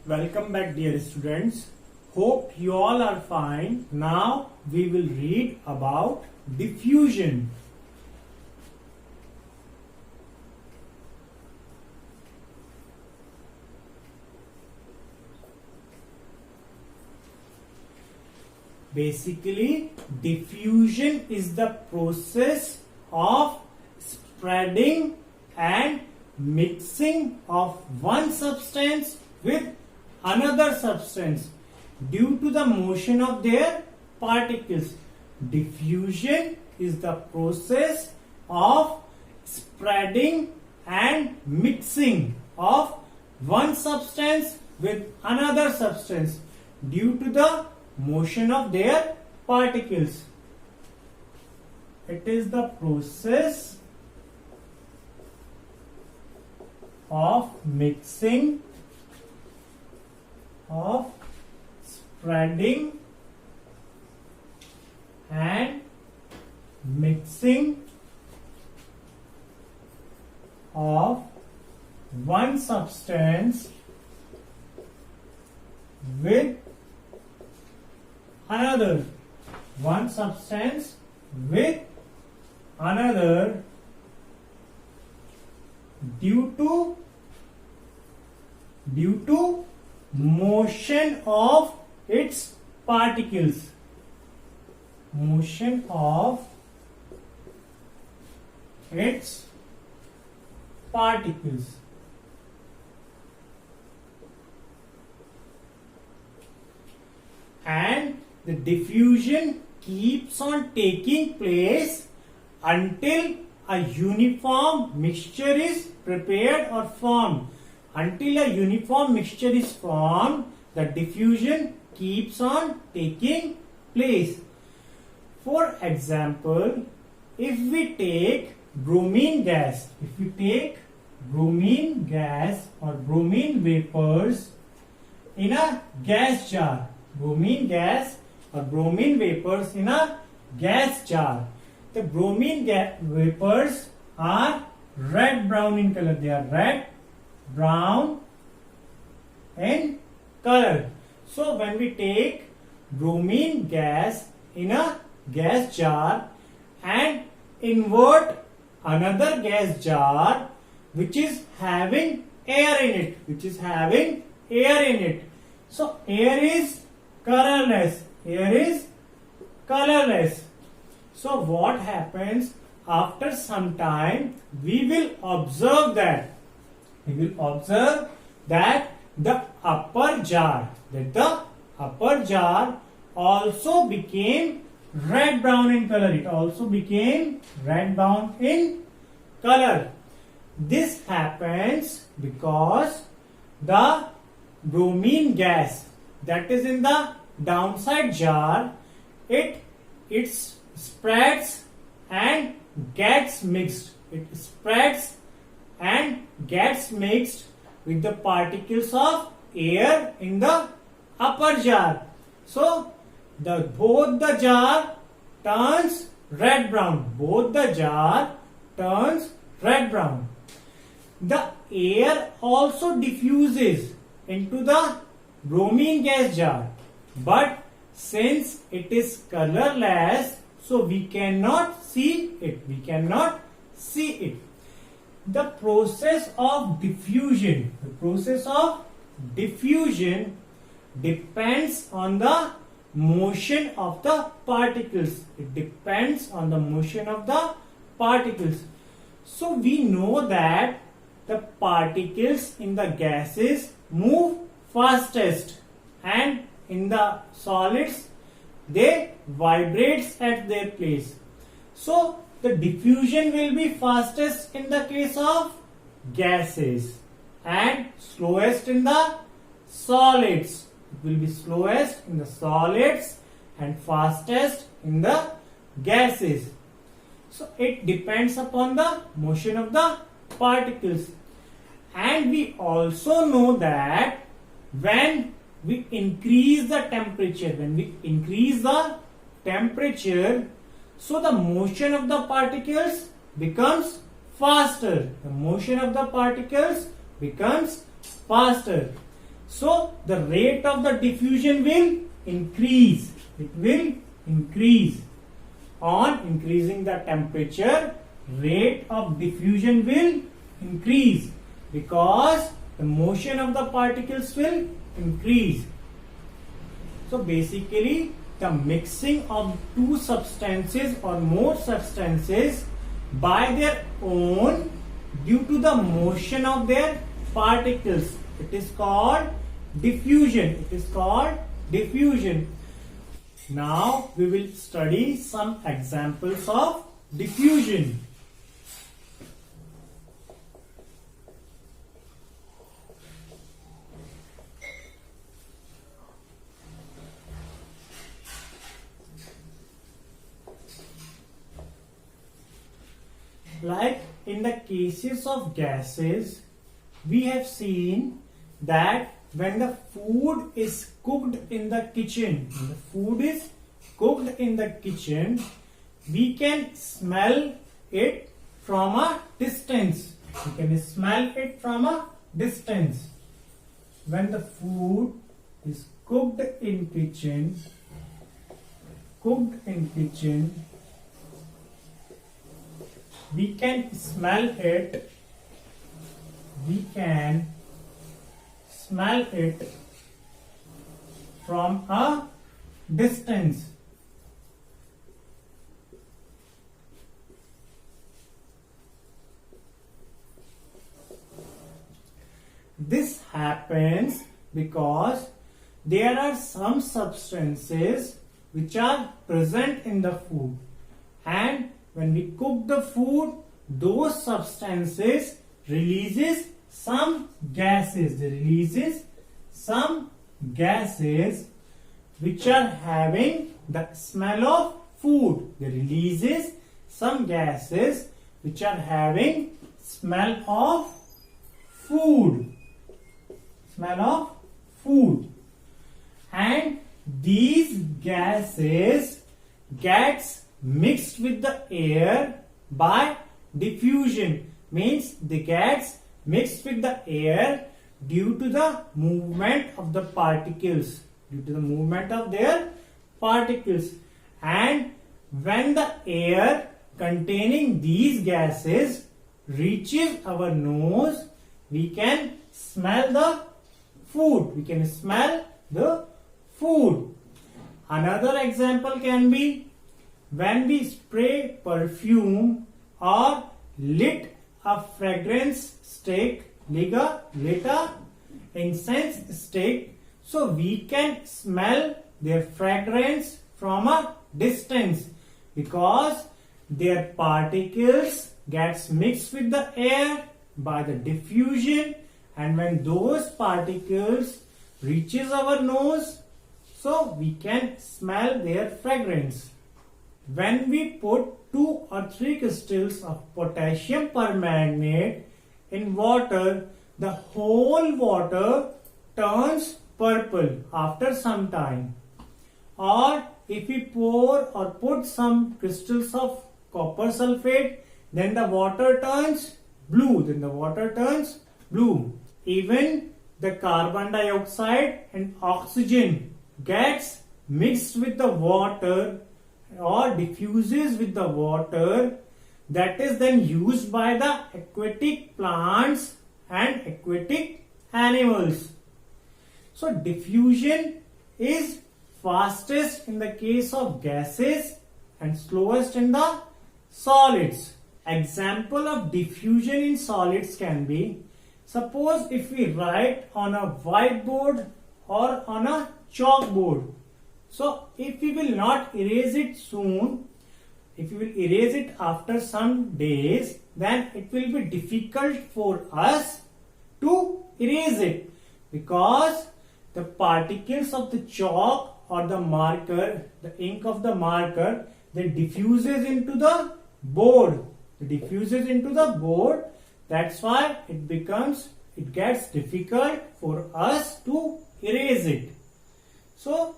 Welcome back, dear students. Hope you all are fine. Now we will read about diffusion. Basically, diffusion is the process of spreading and mixing of one substance with another substance due to the motion of their particles. Diffusion is the process of spreading and mixing of one substance with another substance due to the motion of their particles. It is the process of mixing, of spreading and mixing of one substance with another, one substance with another due to motion of its particles. Motion of its particles. And the diffusion keeps on taking place until a uniform mixture is prepared or formed. Until a uniform mixture is formed, the diffusion keeps on taking place. For example, if we take bromine gas, or bromine vapors in a gas jar, bromine gas or bromine vapors in a gas jar, the bromine vapors are red-brown in color. They are red-brown in color. So when we take bromine gas in a gas jar and invert another gas jar which is having air in it, so air is colorless. So what happens after some time? We will observe that the upper jar also became red-brown in color. This happens because the bromine gas that is in the downside jar, it spreads and gets mixed. It spreads and gets mixed with the particles of air in the upper jar. So both the jar turns red-brown. The air also diffuses into the bromine gas jar, but since it is colorless, so we cannot see it. The process of diffusion depends on the motion of the particles. So we know that the particles in the gases move fastest, and in the solids they vibrate at their place. So the diffusion will be fastest in the case of gases and slowest in the solids. It will be slowest in the solids and fastest in the gases. So it depends upon the motion of the particles. And we also know that when we increase the temperature, so the motion of the particles becomes faster. So the rate of the diffusion will increase. It will increase. On increasing the temperature, rate of diffusion will increase because the motion of the particles will increase. So basically, the mixing of two substances or more substances by their own due to the motion of their particles, it is called diffusion. It is called diffusion. Now we will study some examples of diffusion. Like in the cases of gases, we have seen that when the food is cooked in the kitchen, we can smell it from a distance. When the food is cooked in kitchen, we can smell it from a distance. This happens because there are some substances which are present in the food, and when we cook the food, those substances releases some gases. Which are having the smell of food. And these gases gets mixed with the air by diffusion. Means they gets mixed with the air due to the movement of the particles. And when the air containing these gases reaches our nose, we can smell the food. Another example can be when we spray perfume or lit a fragrance stick, lit a incense stick, so we can smell their fragrance from a distance because their particles gets mixed with the air by the diffusion, and when those particles reaches our nose, so we can smell their fragrance. When we put 2 or 3 crystals of potassium permanganate in water, the whole water turns purple after some time. Or if we pour or put some crystals of copper sulfate, then the water turns blue. Even the carbon dioxide and oxygen gets mixed with the water or diffuses with the water, that is then used by the aquatic plants and aquatic animals. So diffusion is fastest in the case of gases and slowest in the solids. Example of diffusion in solids can be, suppose if we write on a whiteboard or on a chalkboard. So if we will not erase it soon, if we will erase it after some days, then it will be difficult for us to erase it because the particles of the chalk or the marker, the ink of the marker, they diffuses into the board. That's why it gets difficult for us to erase it. So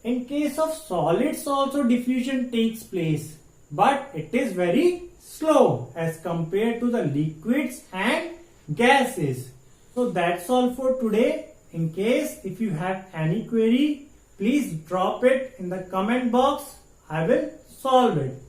in case of solids also diffusion takes place, but it is very slow as compared to the liquids and gases. So that's all for today. In case if you have any query, please drop it in the comment box. I will solve it.